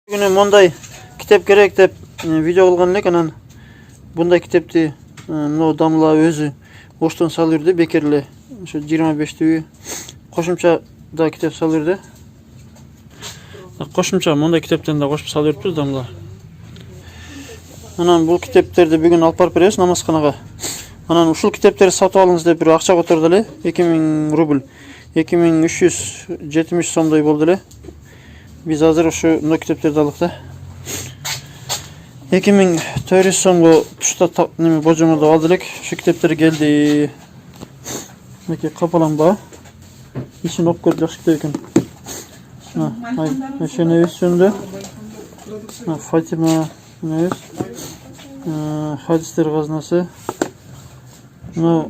Bugün monday kitap gerek dep video kılgan elek, anан bunday kitapты no damla özü boştan salırdı bekerle şu 25 tüyü koşumça da kitap salırdı. Koşumça monday kitaptan da koşup salırdı damla. Anан bu kitaptарды bugün alып barıp berебиз намазканага. Анан ушул китептерди сатып алыңыз деп бир акча которду эле, 2000 рубль, 2370 сомдой болду эле. Biz hazır şu no kitapları aldık da. 2400 so'mga tuşta nima bojomda aldık. Şu kitaplar geldi. Naki kapalanba. İçin op ko'rib yaxshi kitap ekan. Ha, hay, şuna üstünde. Ha, Fatima neyse. Hadisler gaznası. No,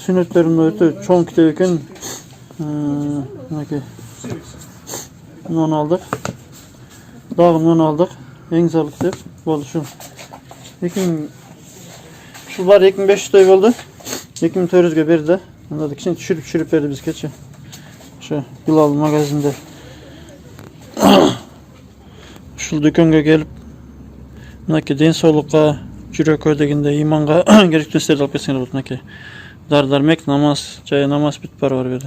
sünnetlerimde öte çoğun kitap ekan. Naki onu aldık. Dağın onu aldık. En zarlı kitap oldu şu. Şular 2500 toy oldu. 2400'e berdi. Onda da kişinin düşürüp berdi biz keçi. Şu Bilal magazinde. Şu dükkanга gelip naki densolukka, жүрөк дегенде иманга керектүү нерселерди алып келсеңер болот. Нaki дар-дармек, намаз, жай намаз бүтүп бар берди.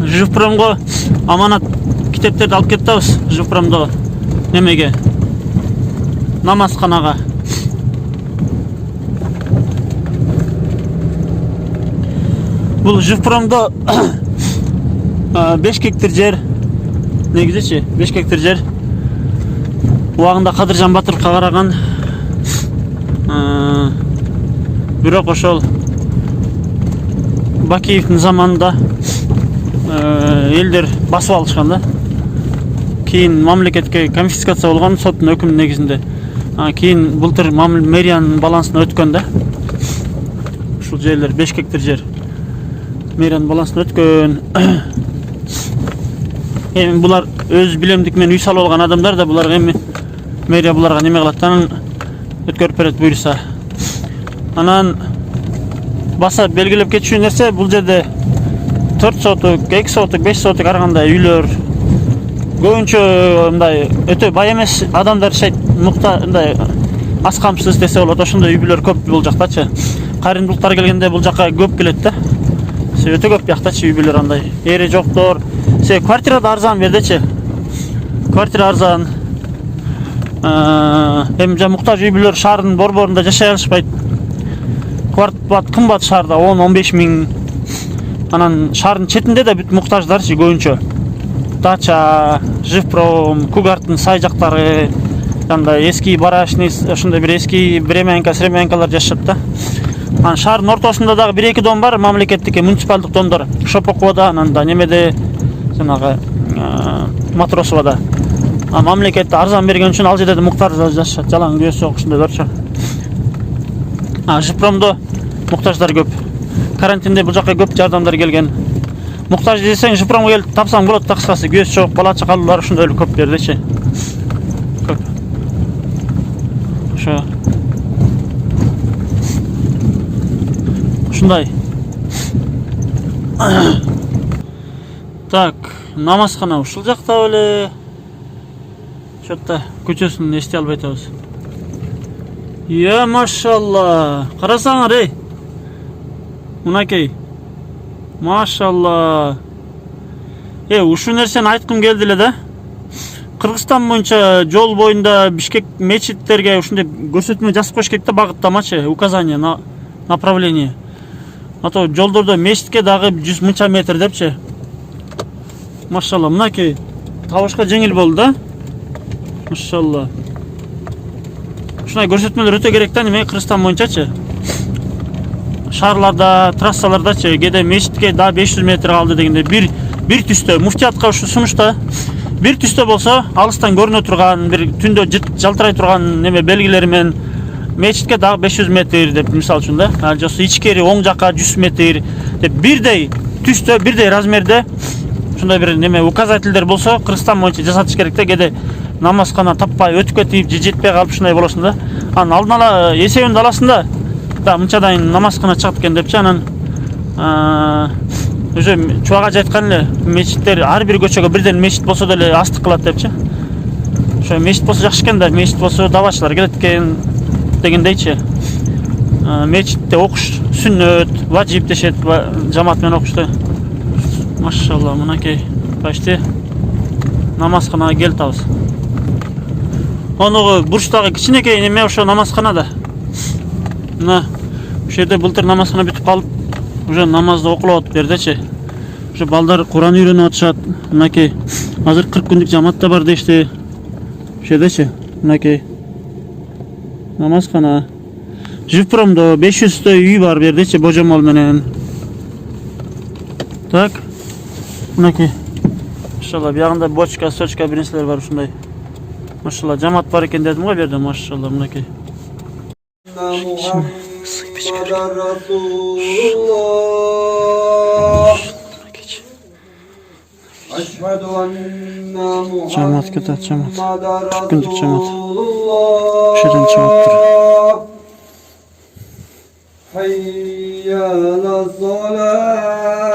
Жупромго аманат китептерди алып кеттибиз. Жупромдо немеге? Намазканага. Бул Жупромдо 5 гектар жер. Негизичи 5 гектар жер. Убагында Кадыржан Батыровго караган. Бирок ошол Бакиевдин заманында элдер басып алышкан да. Кийин мамлекетке конфискация болгон соттун өкүмү негизинде. Кийин былтыр мэриянын балансына өткөн да. Ушул жерлер 5 гектар жер мэриянын балансына өткөн. Эми булар өз билемдик менен үй салып алган адамдар да, буларга эми мэрия буларга неме кылат, анан өткөрүп берет буйруса. Анан баса белгилеп кетишүү нерсе, бул жерде 4 сотук, 2 сотук, 5 сотук ар кандай үйлөр. Көбүнчө мындай өтө бай эмес адамдар жашайт, мукта мындай аз камсыз десе болот. Ошондой үйлөр көп бул жактачы. Кайрымдуулуктар келгенде бул жакка көп келет да. Өтө көп жактачы үйлөр андай. Эре жоктор. Квартира да арзан бердичи. Квартира арзан. Эми жа муктаж үйлөр шаардын борборунда жашай алышпайт. Квартира кымбат шаарда 10-15 миң. Анан шаардын четинде да бүт муктаждарчы көбүнчө. Дача, Жифпром, Кугартын сай жактары, андай эски барашный, ошондой бир эски Бременка, Сременкалар жашашат да. Анан шаардын ортосунда дагы 1-2 дом бар, мамлекеттик, муниципалдык домдор. Шопоковада, анан да немеде, жанагы Матросовада. Мамлекетте арзан берген үчүн ал жерде муктаждар жашашат, жалаң көз жок ушундайларчы. Жифпромдо муктаждар көп. Карантинде бул жакка көп жардамдар келген. Муктаж десең Жупромго келип тапсаң болот да, кыскасы көз жок, бала чакалуулар ушундай эле көп бердичи. Көп. Ошо. Ушундай. Так, намазкана ушул жакта беле. Чотто көчөсүн эстей албай атабыз. Машалла. Карасаңар, эй. Мынакей. Машалла. Ушул нерсени айткым келди эле да. Кыргызстан боюнча жол боюнда Бишкек мечиттерге ушундай көрсөтмө жазып коюш керек да, багыттамачы, указание на направление. Ато жолдордо мечитке дагы 100 мынча метр депчи. Машалла, мынакей табышка жеңил болду да. Машалла. Ушундай көрсөтмөлөр өтө керек да, неме Кыргызстан боюнчачы. Шаарларда, трассалардачы, кээде мечитке да 500 метр калды дегенде бир түстө муфтиятка ушу сунушта бир түстө болсо алыстан көрүнө турган, бир түндө жалтырай турган неме белгилери менен мечитке дагы 500 метр деп мисал үчүн да. Жосу ичкери оң жакка 100 метр деп бирдей түстө, бирдей размерде ушундай бир неме указательдер болсо Кыргызстан боюнча жасатыш керек да. Кээде намазкана таппай өтүп кетип, жетпей калып ушундай болосуң да. Анан алдын ала эсебинди аласың да. Да, мынчадан намазкана чыгып экен депчи, анан Уже чуага айткан эле мечиттер ар бир көчөгө бирден мечит болсо деле астык кылат депчи. Ошо мечит болсо жакшы экен да, мечит болсо дабачылар келет экен дегендейчи. Мечитте окуш сүннөт, важип дешет, жамаат менен окушту. Машалла, мынакей почти намазканага келип атабыз. Онугу бурчтагы кичинекей неме ошо намазканада. Мына ошол жерде былтыр намазкана бүтүп калып, уже намазды окулуп атып бердечи. Ошо балдар Куран үйрөнүп атышат. Мынакей азыр 40 күндүк жамаат да бар дешти. Ошол жердечи, мынакей намазкана. Жупромдо 500 үй бар бердечи, божомол менен. Так. Мынакей. Машалла, биягында бочка, сочка бир нерселер бар ушундай. Машалла, жамаат бар экен дедим го берде, машалла, мынакей. Жамаат кетет, жамаат. 40 күндүк жамаат. Ошодон чыгып тур. Hayya la salah.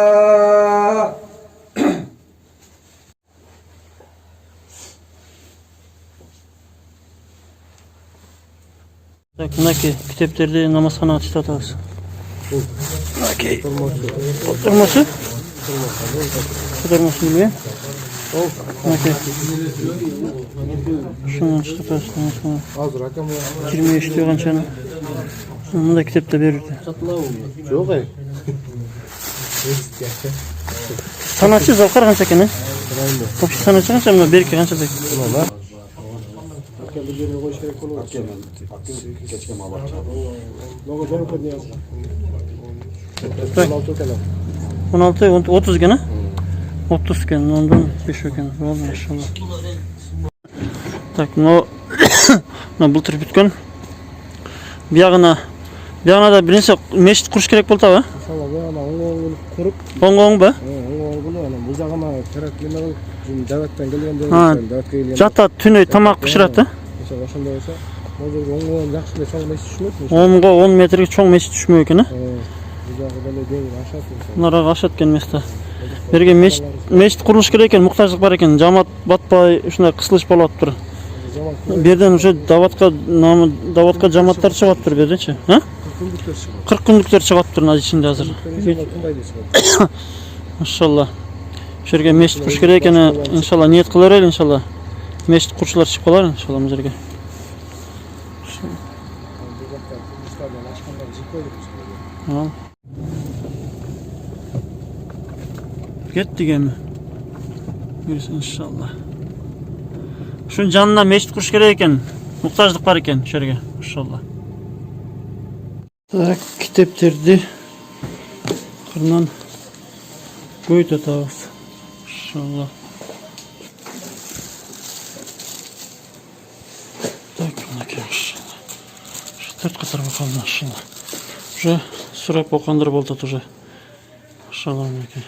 Так, мынакей китептерди намазканага чытып атабыз. Мынакей. Отурмосу? Отурмосу эмне? Мынакей. Шунун чытып атабыз. Азыр акам 23 канчаны. Мында китепте берди. Жок ай. Саначы залкар канча экен, э? Общий саначы канча, мына берки канча дейт? Он 30 экен, э? 30 экен, ондан 5 экен. Болду, машалла. Так, но былтыр бүткөн. Биягына да бир нерсе мешит куруш керек болтабы? Ошол ана оң куруп, оң-ба? оң ана бул жагына керак менен даваттан келгенде даватка келген. Жатат, түнөй тамак бышырат, э? Ошондой болсо, могу оң жакшы эле чоң мешит түшмөк. Оңго 10 метрге чоң мешит түшмөк экен, э? Бул жагы деле деңиз ашат. Нарага ашат экен месте. Берге мешит курулуш керек экен, муктаждык бар экен. Жамаат батпай, ушундай кысылыш болуп атыптыр. Берден уже даватка жамааттар чыгып атыптыр бердечи, э? 40 күндүктөр чыгып атыптыр мына ичинде азыр. Машалла. Ошол жерге мешит куруш керек экен, иншалла ниет кыла берели, иншалла. Мешит курчулар чыгып калар, иншалла бул жерге. Кеттик эми. Бирс иншалла. Ушунун жанына мешит куруш керек экен. Муктаждык бар экен ошол жерге, иншалла. Так, китептерди кырынан көйт атабыз. Иншалла. Так, мынакей иншалла. Ушу 4 катар калды иншалла. Уже сурап окандыр болот уже. Иншалла мынакей.